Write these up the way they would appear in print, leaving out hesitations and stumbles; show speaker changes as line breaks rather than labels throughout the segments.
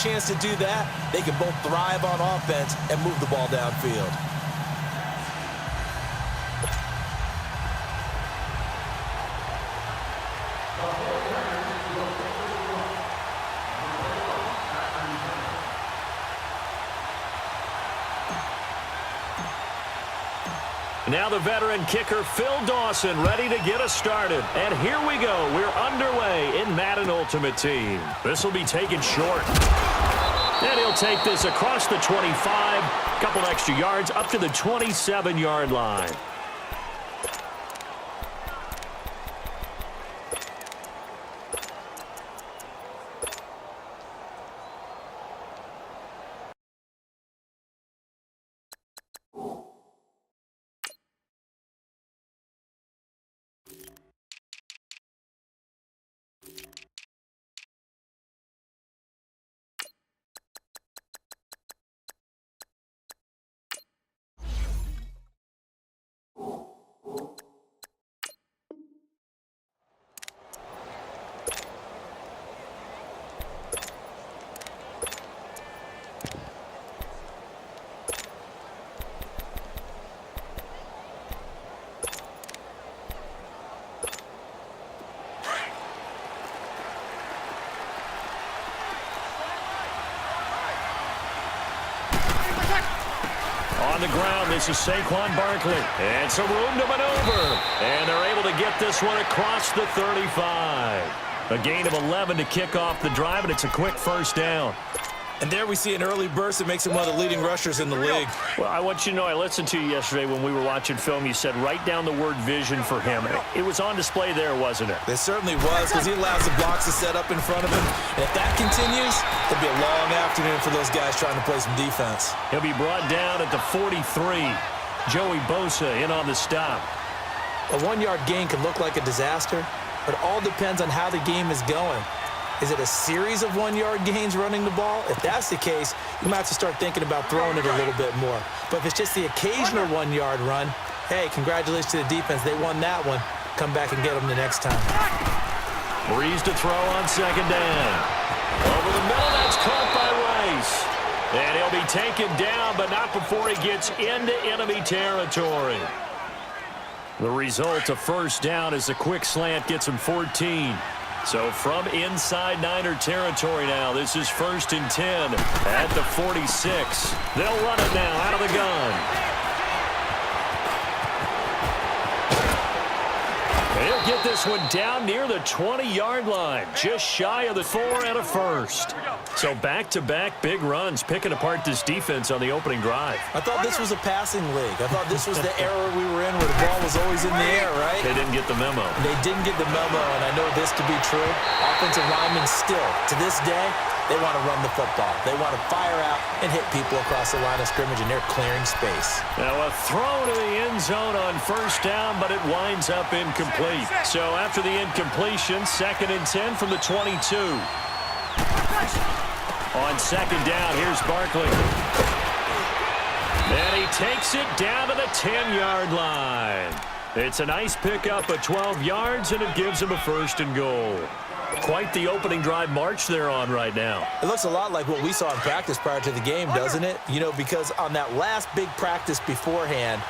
chance to do that, they can both thrive on offense and move the ball downfield.
Now the veteran kicker, Phil Dawson, ready to get us started. And here we go. We're underway in Madden Ultimate Team. This will be taken short. And he'll take this across the 25. Couple extra yards up to the 27-yard line. On the ground, this is Saquon Barkley. And some room to maneuver. And they're able to get this one across the 35. A gain of 11 to kick off the drive, and it's a quick first down.
And there we see an early burst that makes him one of the leading rushers in the league.
Well, I want you to know, I listened to you yesterday when we were watching film. You said write down the word vision for him. It was on display there, wasn't it?
It certainly was, because he allows the blocks to set up in front of him. And if that continues, it'll be a long afternoon for those guys trying to play some defense.
He'll be brought down at the 43. Joey Bosa in on the stop.
A one-yard gain can look like a disaster, but it all depends on how the game is going. Is it a series of one-yard gains running the ball? If that's the case, you might have to start thinking about throwing it a little bit more. But if it's just the occasional one-yard run, hey, congratulations to the defense. They won that one. Come back and get them the next time.
Breeze to throw on second down. Over the middle, that's caught by Rice. And he'll be taken down, but not before he gets into enemy territory. The result, a first down, as a quick slant gets him 14. So from inside Niner territory now, this is 1st and 10 at the 46. They'll run it now out of the gun. He'll get this one down near the 20-yard line, just shy of the 4 and a first. So back-to-back big runs, picking apart this defense on the opening drive.
I thought this was a passing league. I thought this was the era we were in where the ball was always in the air, right?
They didn't get the memo.
They didn't get the memo, and I know this to be true. Offensive linemen still, to this day, they want to run the football. They want to fire out and hit people across the line of scrimmage, and they're clearing space.
Now a throw to the end zone on first down, but it winds up incomplete. So after the incompletion, 2nd and 10 from the 22. On second down, here's Barkley. And he takes it down to the 10-yard line. It's a nice pickup of 12 yards, and it gives him a 1st and goal. Quite the opening drive march they're on right now.
It looks a lot like what we saw in practice prior to the game, doesn't it? You know, because on that last big practice beforehand,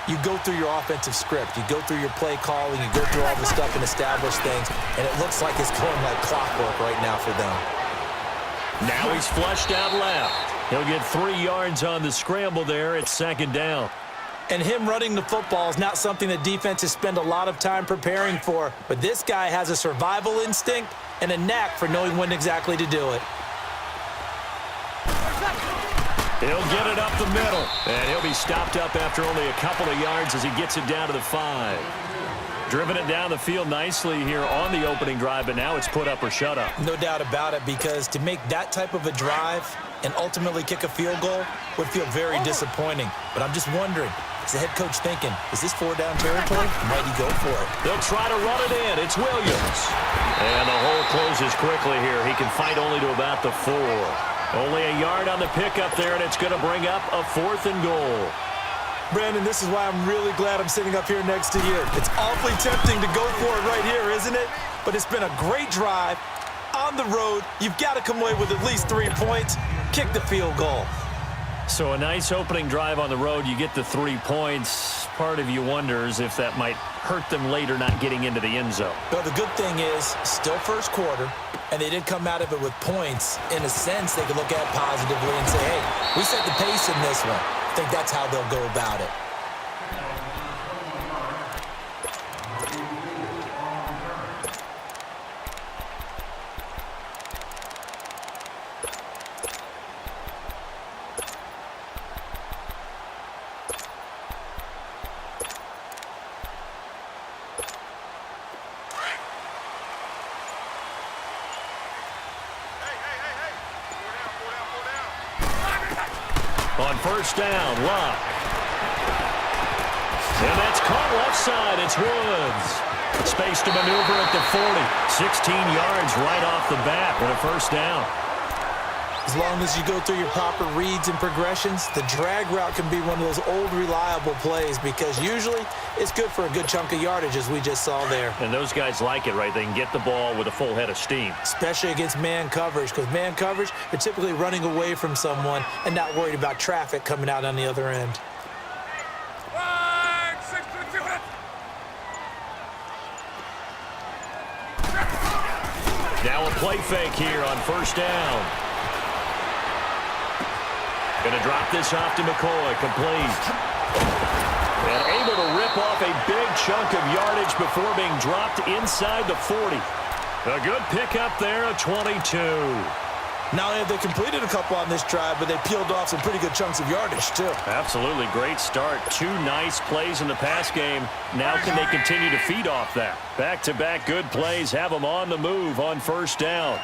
you go through your offensive script. You go through your play calling. You go through all the stuff and establish things. And it looks like it's going like clockwork right now for them.
Now he's flushed out left. He'll get 3 yards on the scramble there. It's 2nd down.
And him running the football is not something that defenses spend a lot of time preparing for. But this guy has a survival instinct and a knack for knowing when exactly to do it.
He'll get it up the middle. And he'll be stopped up after only a couple of yards as he gets it down to the 5. Driven it down the field nicely here on the opening drive, but now it's put up or shut up.
No doubt about it, because to make that type of a drive and ultimately kick a field goal would feel very disappointing. But I'm just wondering, is the head coach thinking, is this 4-down territory? Might he go for it?
They'll try to run it in. It's Williams. And the hole closes quickly here. He can fight only to about the 4. Only a yard on the pickup there, and it's going to bring up a 4th and goal.
Brandon, this is why I'm really glad I'm sitting up here next to you. It's awfully tempting to go for it right here, isn't it? But it's been a great drive on on the road, you've got to come away with at least 3 points. Kick the field goal.
So a nice opening drive on the road. You get the 3 points. Part of you wonders if that might hurt them later not getting into the end zone.
Well, the good thing is, still first quarter, and they did come out of it with points. In a sense, they could look at positively and say, hey, we set the pace in this one. I think that's how they'll go about it.
On first down, Luck. And that's caught left side. It's Woods. Space to maneuver at the 40. 16 yards right off the bat with a first down.
As long as you go through your proper reads and progressions, the drag route can be one of those old reliable plays because usually it's good for a good chunk of yardage, as we just saw there.
And those guys like it, right? They can get the ball with a full head of steam.
Especially against man coverage, because man coverage, they're typically running away from someone and not worried about traffic coming out on the other end.
Now a play fake here on first down. Going to drop this off to McCoy, complete. And able to rip off a big chunk of yardage before being dropped inside the 40. A good pickup there, a 22.
Not only have they completed a couple on this drive, but they peeled off some pretty good chunks of yardage, too.
Absolutely, great start. 2 nice plays in the pass game. Now can they continue to feed off that? Back-to-back good plays have them on the move on first down.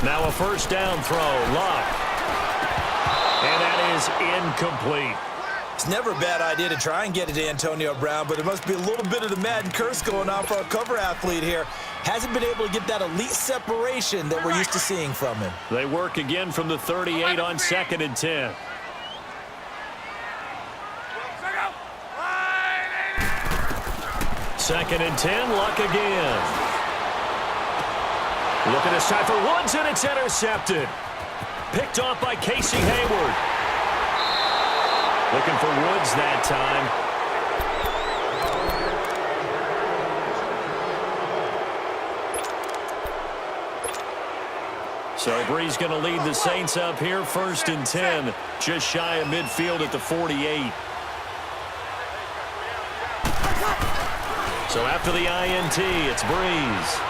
Now a first down throw, Luck. And that is incomplete.
It's never a bad idea to try and get it to Antonio Brown, but there must be a little bit of the Madden curse going on for our cover athlete here. Hasn't been able to get that elite separation that we're used to seeing from him.
They work again from the 38 on 2nd and 10. Second and 10, Luck again. Looking this time for Woods, and it's intercepted. Picked off by Casey Hayward. Looking for Woods that time. So Bree's going to lead the Saints up here, 1st and 10. Just shy of midfield at the 48. So after the INT, it's Breeze.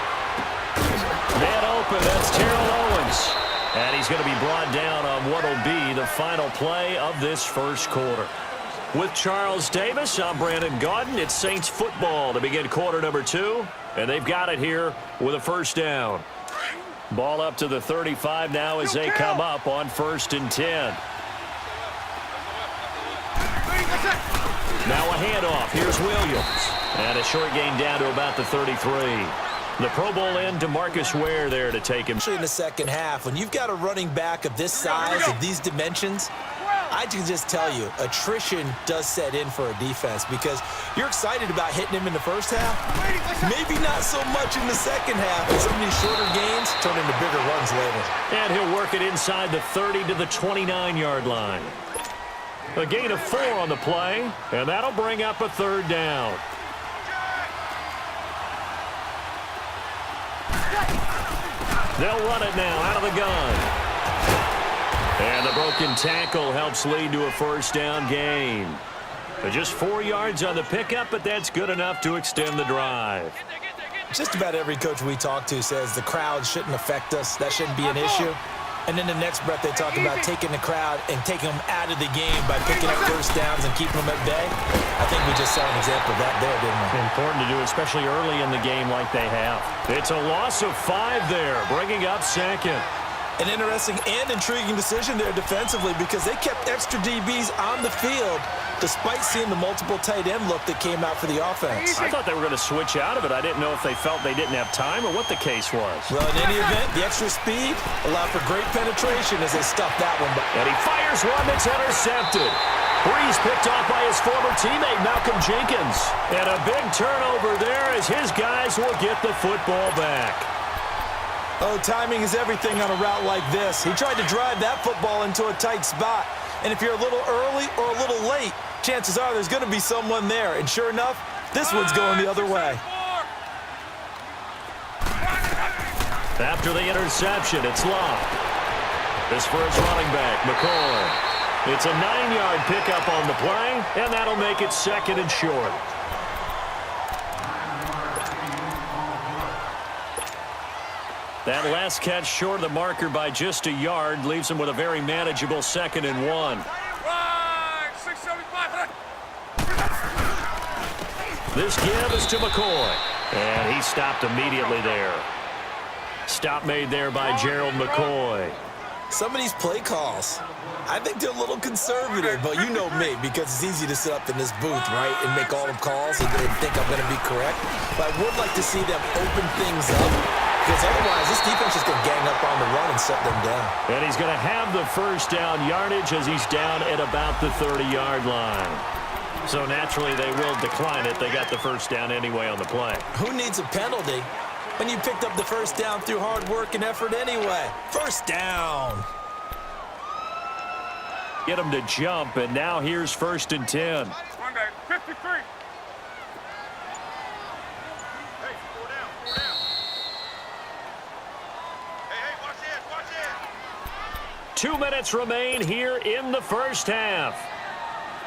Man open, that's Terrell Owens. And he's going to be brought down on what will be the final play of this first quarter. With Charles Davis, I'm Brandon Gaudin. It's Saints football to begin quarter number 2. And they've got it here with a first down. Ball up to the 35 now as they come up on 1st and 10. Now a handoff. Here's Williams. And a short gain down to about the 33. The Pro Bowl end to Marcus Ware there to take him.
Especially in the second half, when you've got a running back of this size, of these dimensions, I can just tell you, attrition does set in for a defense because you're excited about hitting him in the first half. Maybe not so much in the second half, but some of these shorter gains turn into bigger runs later.
And he'll work it inside the 30 to the 29-yard line. A gain of 4 on the play, and that'll bring up a 3rd down. They'll run it now out of the gun. And the broken tackle helps lead to a first down gain. Just 4 yards on the pickup, but that's good enough to extend the drive.
Just about every coach we talk to says the crowd shouldn't affect us. That shouldn't be an issue. And then the next breath they talk about taking the crowd and taking them out of the game by picking up first downs and keeping them at bay. I think we just saw an example of that there, didn't we?
Important to do, especially early in the game like they have. It's a loss of 5 there, bringing up 2nd.
An interesting and intriguing decision there defensively because they kept extra DBs on the field despite seeing the multiple tight end look that came out for the offense.
I thought they were going to switch out of it. I didn't know if they felt they didn't have time or what the case was.
Well, in any event, the extra speed allowed for great penetration as they stuffed that one.
And he fires one that's intercepted. Breeze picked off by his former teammate, Malcolm Jenkins. And a big turnover there as his guys will get the football back.
Oh, timing is everything on a route like this. He tried to drive that football into a tight spot. And if you're a little early or a little late, chances are there's going to be someone there. And sure enough, this one's going the other way.
After the interception, it's Locke. This for his running back, McCoy. It's a 9-yard pickup on the play, and that'll make it second and short. That last catch short of the marker by just a yard leaves him with a very manageable second and 1. This give is to McCoy, and he stopped immediately there. Stop made there by Gerald McCoy.
Some of these play calls, I think they're a little conservative, but you know me, because it's easy to sit up in this booth, right, and make all the calls and think I'm going to be correct. But I would like to see them open things up, because otherwise this defense is going to gang up on the run and shut them down.
And he's going to have the first down yardage as he's down at about the 30-yard line. So naturally they will decline it. They got the first down anyway on the play.
Who needs a penalty when you picked up the first down through hard work and effort anyway? First down.
Get him to jump, and now here's first and 10.
53. Hey, 4 down. Hey, watch this.
2 minutes remain here in the first half.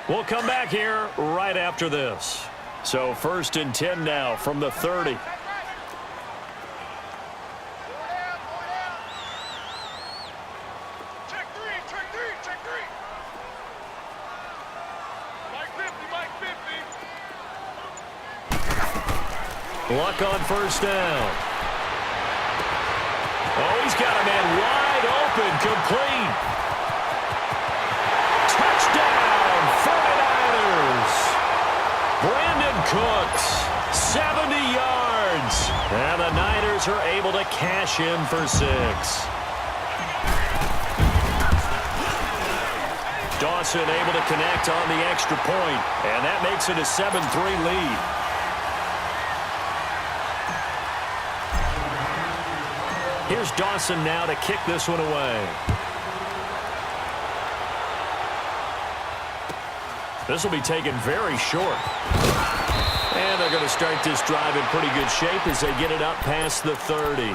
We'll come back here right after this. So first and 10 now from the 30.
Check three. Mike 50.
Luck on first down. Oh, he's got a man wide open, complete. Touchdown, 49ers. Brandon Cooks, 70 yards. And the Niners are able to cash in for 6. Dawson able to connect on the extra point, and that makes it a 7-3 lead. Here's Dawson now to kick this one away. This will be taken very short. And they're going to start this drive in pretty good shape as they get it up past the 30.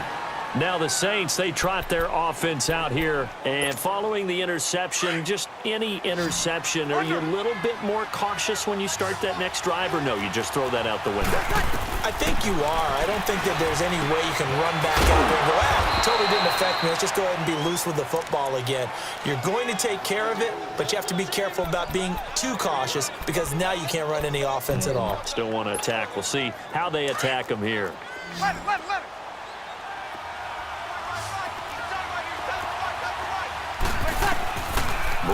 Now the Saints, they trot their offense out here. And following the interception, just any interception, are you a little bit more cautious when you start that next drive? Or no, you just throw that out the window?
I think you are. I don't think that there's any way you can run back out there and go, totally didn't affect me. Let's just go ahead and be loose with the football again. You're going to take care of it, but you have to be careful about being too cautious because now you can't run any offense at all.
Still want to attack. We'll see how they attack them here.
Let it.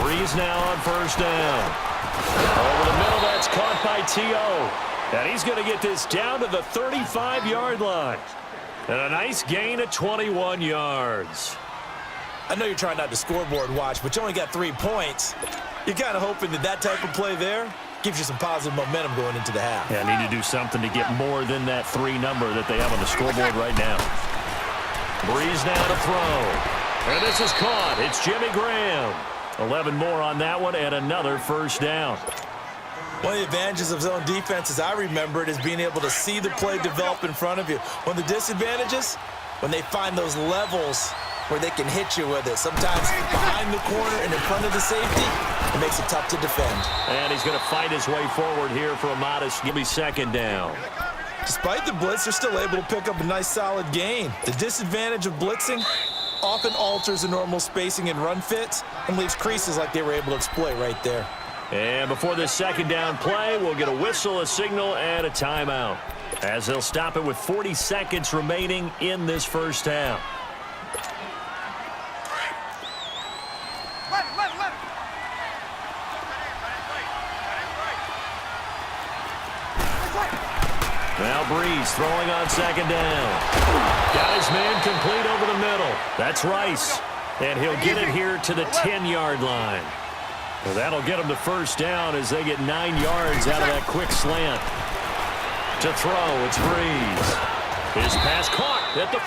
Breeze now on first down. Over the middle, that's caught by T.O. And he's going to get this down to the 35-yard line. And a nice gain of 21 yards.
I know you're trying not to scoreboard watch, but you only got 3 points. You're kind of hoping that type of play there gives you some positive momentum going into the half.
Yeah, need to do something to get more than that 3 number that they have on the scoreboard right now. Breeze now to throw. And this is caught. It's Jimmy Graham. 11 more on that one and another first down.
One of the advantages of zone defense, as I remember it, is being able to see the play develop in front of you. One of the disadvantages, when they find those levels where they can hit you with it. Sometimes behind the corner and in front of the safety, it makes it tough to defend.
And he's going to fight his way forward here for a modest, give me second down.
Despite the blitz, they're still able to pick up a nice solid gain. The disadvantage of blitzing often alters the normal spacing and run fits and leaves creases like they were able to exploit right there.
And before this second down play, we'll get a whistle, a signal, and a timeout, as they'll stop it with 40 seconds remaining in this first half. Now Breeze throwing on second down. Got his man complete over the middle. That's Rice. And he'll get it here to the 10-yard line. Well, that'll get them the first down as they get 9 yards out of that quick slant. To throw, it's Breeze. His pass caught at the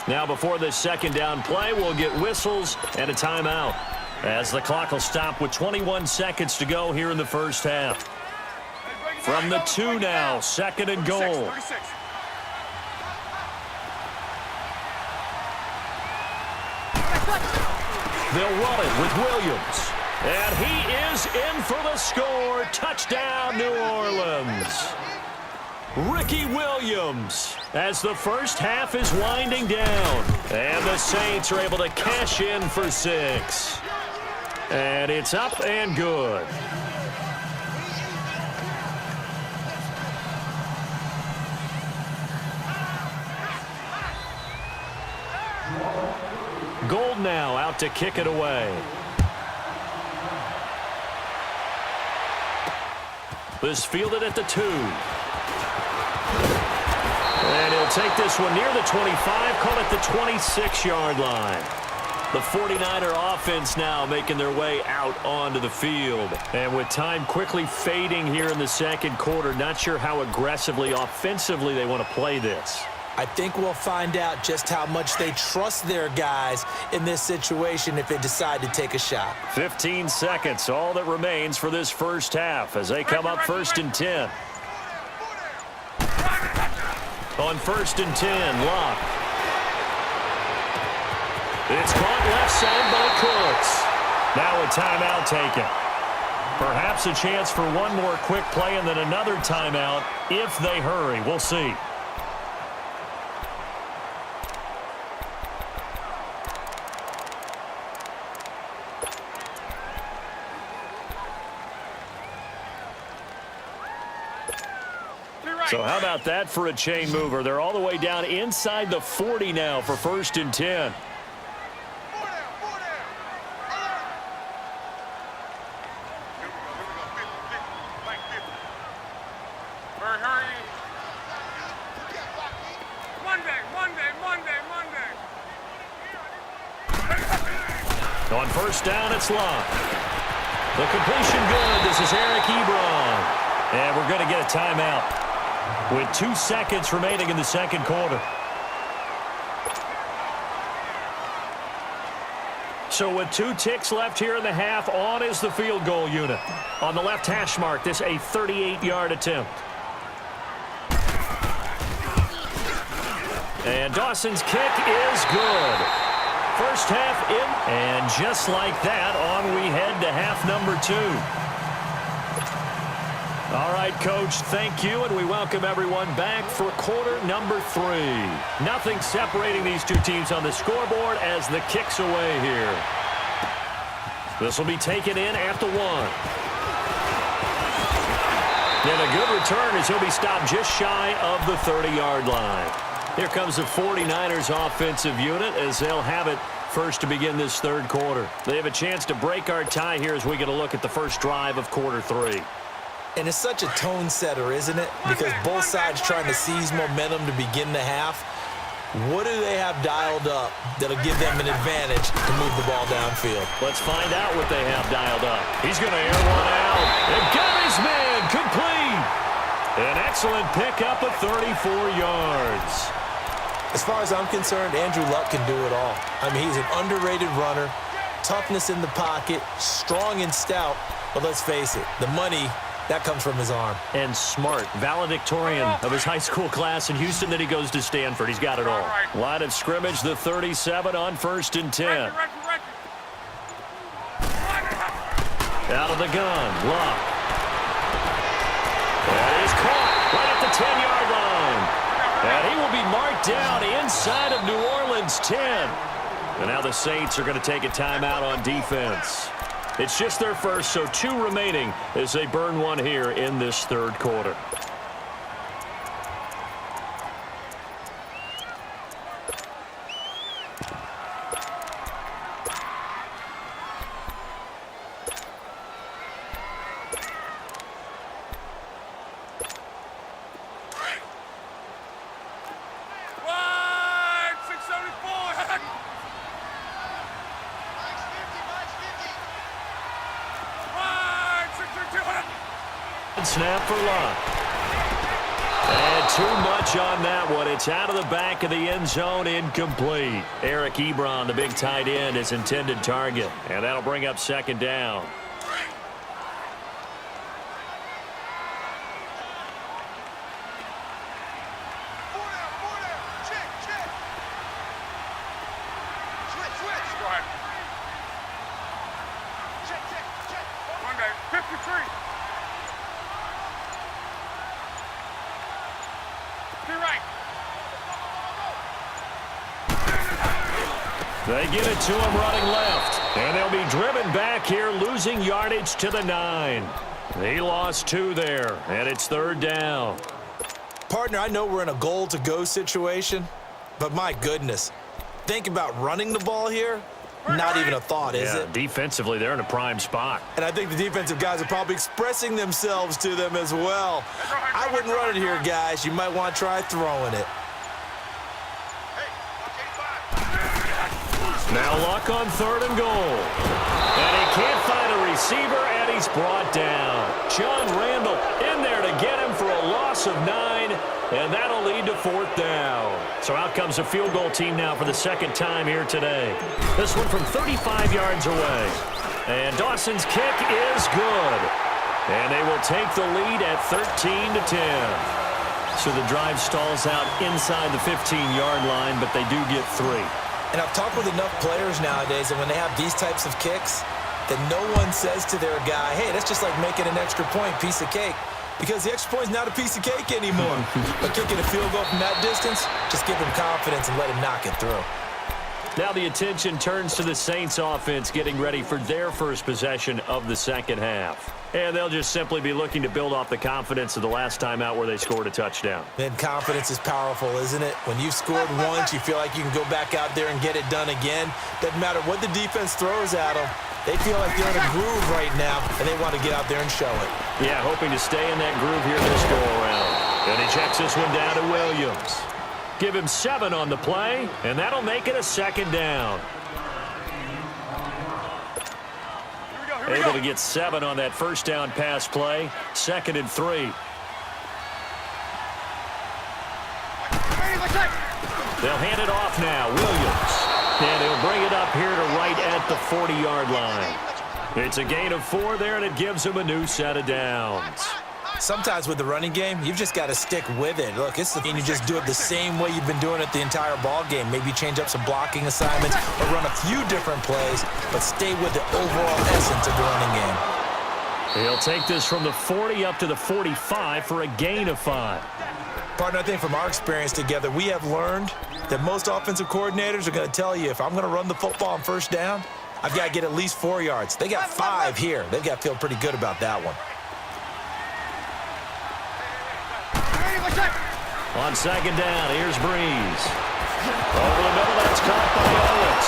4. Now before this second down play, we'll get whistles and a timeout, as the clock will stop with 21 seconds to go here in the first half. From the 2 now, second and goal.
36.
They'll run it with Williams. And he is in for the score. Touchdown, New Orleans. Ricky Williams as the first half is winding down. And the Saints are able to cash in for 6. And it's up and good. Gold now out to kick it away. This fielded at the 2. And he'll take this one near the 25, call it the 26-yard line. The 49er offense now making their way out onto the field. And with time quickly fading here in the second quarter, not sure how aggressively, offensively they want to play this.
I think we'll find out just how much they trust their guys in this situation if they decide to take a shot.
15 seconds, all that remains for this first half as they come up first and 10. On first and 10, Locke. It's caught left side by Cooks. Now a timeout taken. Perhaps a chance for one more quick play and then another timeout if they hurry. We'll see. So how about that for a chain mover? They're all the way down inside the 40 now for first and 10. On first down, it's Locke. The completion good. This is Eric Ebron. And we're going to get a timeout with 2 seconds remaining in the second quarter. So with 2 ticks left here in the half, on is the field goal unit. On the left hash mark, this a 38-yard attempt. And Dawson's kick is good. First half in, and just like that, on we head to half number 2. All right, Coach, thank you, and we welcome everyone back for quarter number 3. Nothing separating these two teams on the scoreboard as the kick's away here. This will be taken in at the 1. And a good return as he'll be stopped just shy of the 30-yard line. Here comes the 49ers offensive unit as they'll have it first to begin this third quarter. They have a chance to break our tie here as we get a look at the first drive of quarter 3.
And it's such a tone setter, isn't it? Because both sides trying to seize momentum to begin the half. What do they have dialed up that'll give them an advantage to move the ball downfield?
Let's find out what they have dialed up. He's going to air one out. And got his man complete. An excellent pickup of 34 yards.
As far as I'm concerned, Andrew Luck can do it all. I mean, he's an underrated runner, toughness in the pocket, strong and stout. But let's face it, the money, that comes from his arm.
And smart, valedictorian of his high school class in Houston. Then he goes to Stanford. He's got it all. Line of scrimmage, the 37 on first and 10. Out of the gun, Luck. That is caught right at the 10-yard line. And he will be marked down inside of New Orleans 10. And now the Saints are going to take a timeout on defense. It's just their first, so 2 remaining as they burn one here in this third quarter. Snap for Luck. And too much on that one. It's out of the back of the end zone, incomplete. Eric Ebron, the big tight end, is intended target. And that'll bring up second down. They give it to him running left. And they'll be driven back here, losing yardage to the 9. He lost 2 there, and it's third down.
Partner, I know we're in a goal-to-go situation, but my goodness, think about running the ball here. Not even a thought, is it?
Defensively, they're in a prime spot.
And I think the defensive guys are probably expressing themselves to them as well. I wouldn't run it here, guys. You might want to try throwing it.
Now Luck on 3rd and goal. And he can't find a receiver, and he's brought down. John Randall in there to get him for a loss of 9, and that'll lead to 4th down. So out comes a field goal team now for the second time here today. This one from 35 yards away. And Dawson's kick is good. And they will take the lead at 13-10. So the drive stalls out inside the 15-yard line, but they do get 3.
And I've talked with enough players nowadays that when they have these types of kicks, that no one says to their guy, hey, that's just like making an extra point, piece of cake. Because the extra point is not a piece of cake anymore. But kicking a field goal from that distance, just give him confidence and let him knock it through.
Now the attention turns to the Saints offense getting ready for their first possession of the second half. And they'll just simply be looking to build off the confidence of the last time out where they scored a touchdown.
And confidence is powerful, isn't it? When you've scored once, you feel like you can go back out there and get it done again. Doesn't matter what the defense throws at them. They feel like they're in a groove right now, and they want to get out there and show it.
Yeah, hoping to stay in that groove here this go-around. And he checks this one down to Williams. Give him 7 on the play, and that'll make it a second down. Able to get 7 on that first down pass play. 2nd and 3. They'll hand it off now. Williams. And he'll bring it up here to right at the 40-yard line. It's a gain of 4 there, and it gives him a new set of downs.
Sometimes with the running game, you've just got to stick with it. Look, it's the thing, you just do it the same way you've been doing it the entire ball game. Maybe change up some blocking assignments or run a few different plays, but stay with the overall essence of the running game.
He'll take this from the 40 up to the 45 for a gain of 5.
Partner, I think from our experience together, we have learned that most offensive coordinators are going to tell you, if I'm going to run the football on first down, I've got to get at least 4 yards. They got 5 here. They've got to feel pretty good about that one.
On second down, here's Breeze. Over the middle, that's caught by Owens.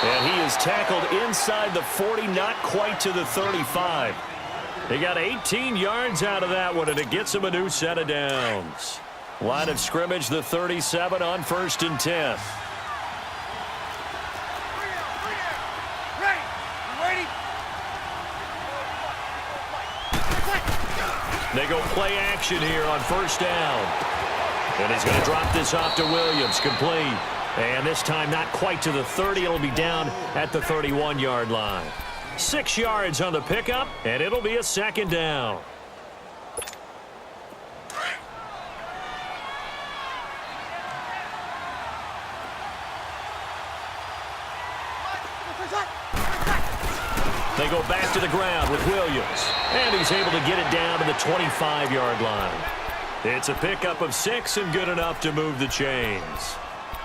And he is tackled inside the 40, not quite to the 35. He got 18 yards out of that one, and it gets him a new set of downs. Line of scrimmage, the 37 on 1st and 10. They go play action here on 1st down. And he's going to drop this off to Williams, complete. And this time not quite to the 30. It'll be down at the 31-yard line. 6 yards on the pickup, and it'll be a second down. They go back to the ground with Williams. And he's able to get it down to the 25-yard line. It's a pickup of 6 and good enough to move the chains.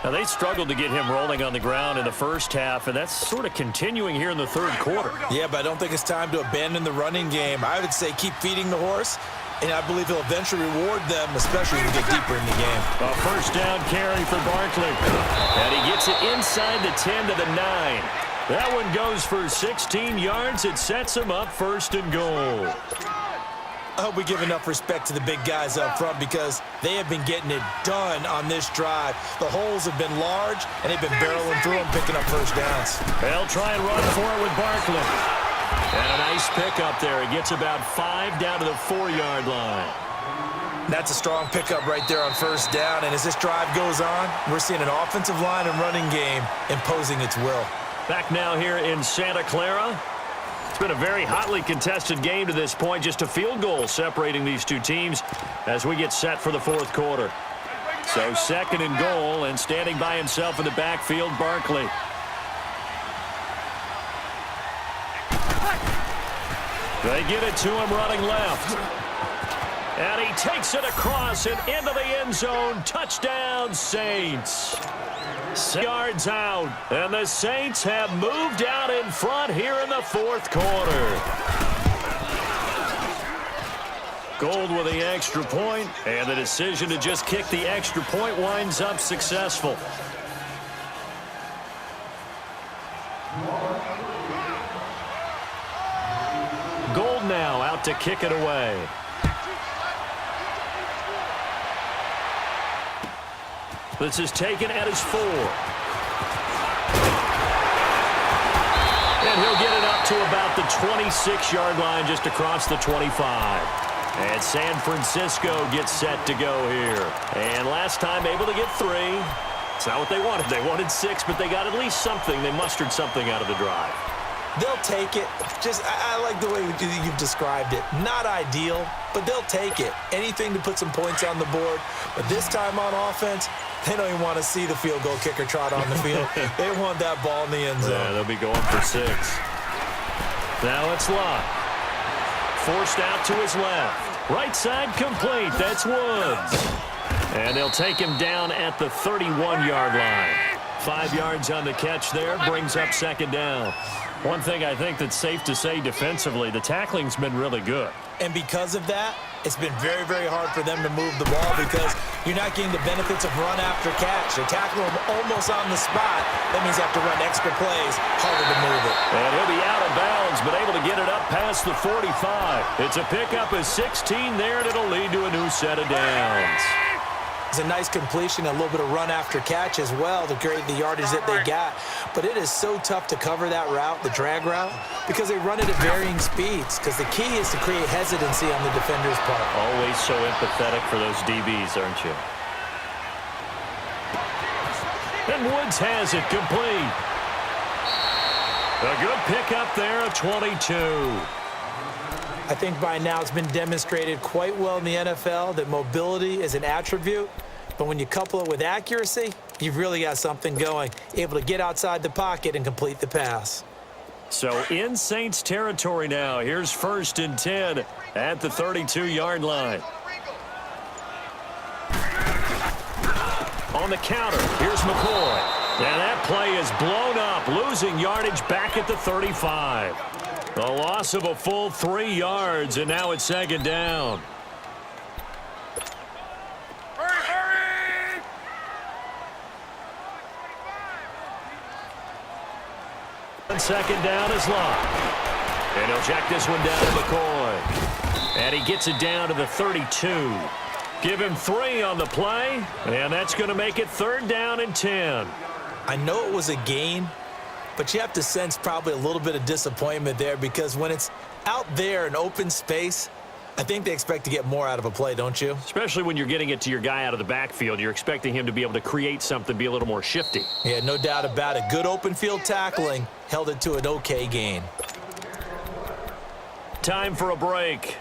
Now, they struggled to get him rolling on the ground in the first half, and that's sort of continuing here in the third quarter.
Yeah, but I don't think it's time to abandon the running game. I would say keep feeding the horse, and I believe he'll eventually reward them, especially when we get deeper in the game.
A first down carry for Barkley. And he gets it inside the 10 to the 9. That one goes for 16 yards. It sets him up 1st and goal.
I hope we give enough respect to the big guys up front because they have been getting it done on this drive. The holes have been large, and they've been barreling through them, picking up first downs.
They'll try and run for it with Barkley. And a nice pickup there. He gets about 5 down to the 4-yard line.
That's a strong pickup right there on first down. And as this drive goes on, we're seeing an offensive line and running game imposing its will.
Back now here in Santa Clara. It's been a very hotly contested game to this point. Just a field goal separating these two teams as we get set for the fourth quarter. So 2nd and goal, and standing by himself in the backfield, Barkley. They get it to him running left. And he takes it across and into the end zone. Touchdown, Saints. 6 yards out. And the Saints have moved out in front here in the fourth quarter. Gold with the extra point, and the decision to just kick the extra point winds up successful. Gold now out to kick it away. This is taken at his 4. And he'll get it up to about the 26-yard line, just across the 25. And San Francisco gets set to go here. And last time able to get 3. It's not what they wanted. They wanted 6, but they got at least something. They mustered something out of the drive.
They'll take it. I like the way you've described it. Not ideal, but they'll take it. Anything to put some points on the board. But this time on offense, they don't even want to see the field goal kicker trot on the field. They want that ball in the end zone.
Yeah, they'll be going for 6. Now it's Locke. Forced out to his left. Right side complete. That's Woods. And they'll take him down at the 31-yard line. 5 yards on the catch there. Brings up 2nd down. One thing I think that's safe to say defensively, the tackling's been really good.
And because of that, it's been very, very hard for them to move the ball because you're not getting the benefits of run after catch. They're tackling him almost on the spot. That means you have to run extra plays, harder to move it.
And he'll be out of bounds, but able to get it up past the 45. It's a pickup of 16 there, and it'll lead to a new set of downs.
It's a nice completion, a little bit of run after catch as well to create the yardage that they got. But it is so tough to cover that route, the drag route, because they run it at varying speeds. Because the key is to create hesitancy on the defender's part.
Always so empathetic for those DBs, aren't you? And Woods has it complete. A good pickup there of 22.
I think by now it's been demonstrated quite well in the NFL that mobility is an attribute, but when you couple it with accuracy, you've really got something going, able to get outside the pocket and complete the pass.
So in Saints territory now, here's 1st and 10 at the 32-yard line. On the counter, here's McCoy. And that play is blown up, losing yardage back at the 35. A loss of a full 3 yards, and now it's 2nd down.
Hurry!
And 2nd down is Locke. And he'll check this one down to McCoy. And he gets it down to the 32. Give him 3 on the play, and that's going to make it 3rd down and 10.
I know it was a gain, but you have to sense probably a little bit of disappointment there because when it's out there in open space, I think they expect to get more out of a play, don't you?
Especially when you're getting it to your guy out of the backfield. You're expecting him to be able to create something, be a little more shifty.
Yeah, no doubt about it. Good open field tackling held it to an okay gain.
Time for a break.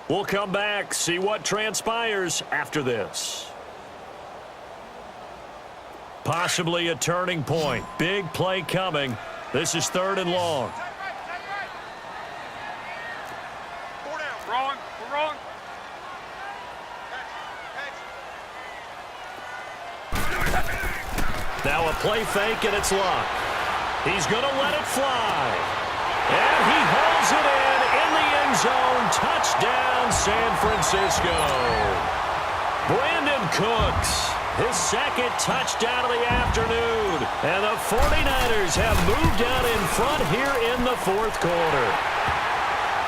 We'll come back, see what transpires after this. Possibly a turning point. Big play coming. This is 3rd and long.
4 down. Wrong. We're wrong.
Now a play fake, and it's Locke. He's going to let it fly. And he holds it in the end zone. Touchdown, San Francisco. Brandon Cooks, his 2nd touchdown of the afternoon. And the 49ers have moved out in front here in the 4th quarter.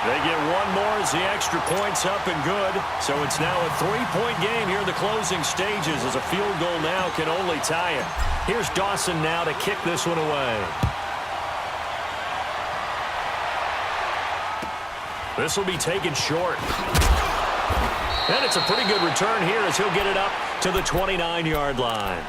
They get one more as the extra point's up and good. So it's now a 3-point game here in the closing stages as a field goal now can only tie it. Here's Dawson now to kick this one away. This will be taken short. And it's a pretty good return here as he'll get it up to the 29-yard line.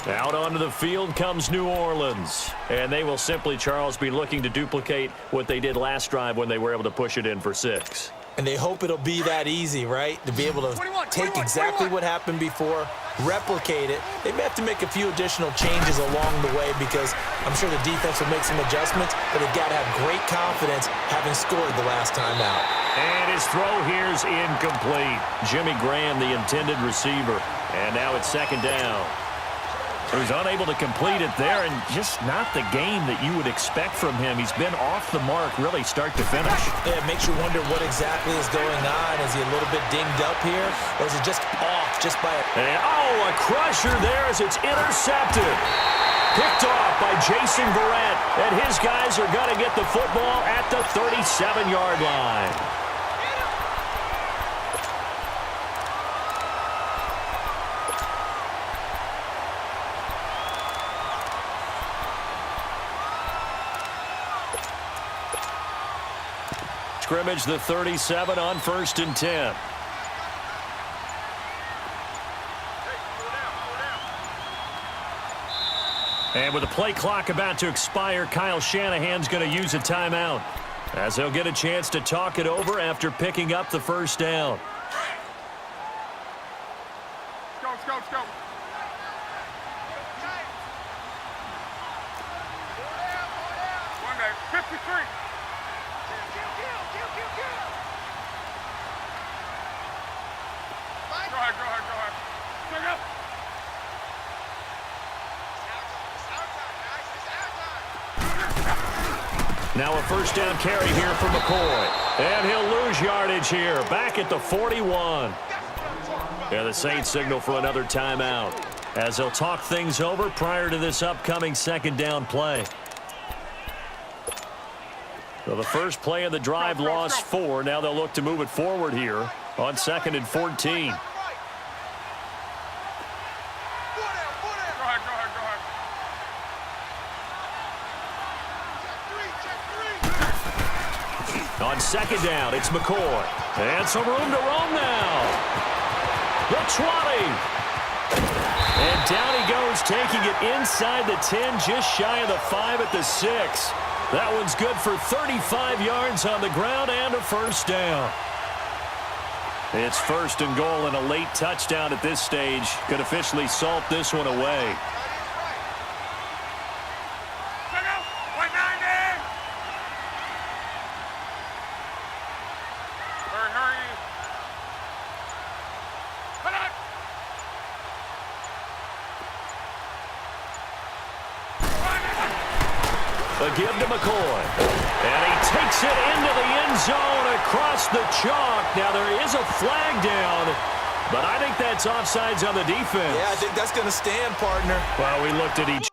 Out onto the field comes New Orleans. And they will simply, Charles, be looking to duplicate what they did last drive when they were able to push it in for 6.
And they hope it'll be that easy, right? To be able to take exactly what happened before, replicate it. They may have to make a few additional changes along the way because I'm sure the defense will make some adjustments, but they've got to have great confidence having scored the last time out.
And his throw here's incomplete. Jimmy Graham, the intended receiver. And now it's second down. He was unable to complete it there, and just not the game that you would expect from him. He's been off the mark really start to finish.
Yeah, it makes you wonder what exactly is going on. Is he a little bit dinged up here, or is it just off just by a...
And, a crusher there as it's intercepted. Picked off by Jason Verrett, and his guys are going to get the football at the 37-yard line. Scrimmage the 37 on 1st and 10. And with the play clock about to expire, Kyle Shanahan's going to use a timeout as he'll get a chance to talk it over after picking up the first down.
Let's go, let's go. One day, 53. Go ahead. Bring up.
Now a first down carry here for McCoy. And he'll lose yardage here, back at the 41. Yeah, the Saints signal for another timeout as they'll talk things over prior to this upcoming second down play. So the first play of the drive lost 4. Now they'll look to move it forward here on 2nd and 14. On second down, it's McCoy. And some room to roam now. The 20. And down he goes, taking it inside the 10, just shy of the 5 at the 6. That one's good for 35 yards on the ground and a first down. It's 1st and goal, and a late touchdown at this stage could officially salt this one away. A give to McCoy. And he takes it into the end zone across the chalk. Now there is a flag down, but I think that's offsides on the defense.
Yeah, I think that's going to stand, partner.
Well, we looked at each